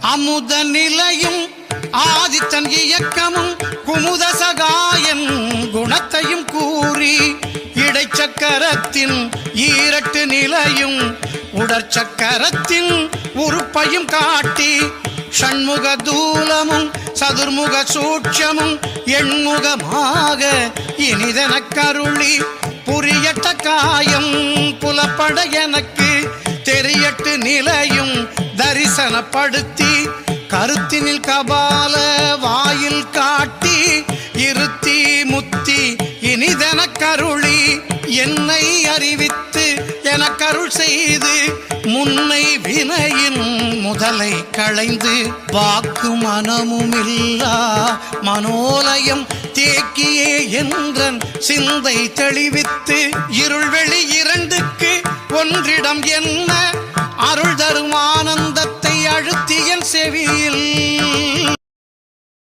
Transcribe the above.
அமுத நிலையும் ஆதித்தன் இயக்கமும் குமுத சகாயன் குணத்தையும் கூறி இடைச்சக்கரத்தின் ஈரட்டு நிலையும் உடற்சக்கரத்தின் உறுப்பையும் காட்டி ஷண்முக தூலமும் சதுர்முக சூட்சமும் எண்முகமாக இனிதென கருளி புரியட்ட காயம் புலப்பட எனக்கு தெரியட்டு நிலையும் தரிசனப்படுத்தி கருத்தினில் கபால வாயில் காட்டி இருத்தி முத்தி இனிதென கருளி என்னை அறிவித்து என கருள் செய்து முன்னை வினையின் முதலை களைந்து வாக்கு மனமுமில்லா மனோலயம் தேக்கியே என்றன் சிந்தை தெளிவித்து இருள்வெளி இரண்டுக்கு ஒன்றிடம் என்ன அருள் தரும் ஆனந்தத்தை அழுத்தியன் செவியில்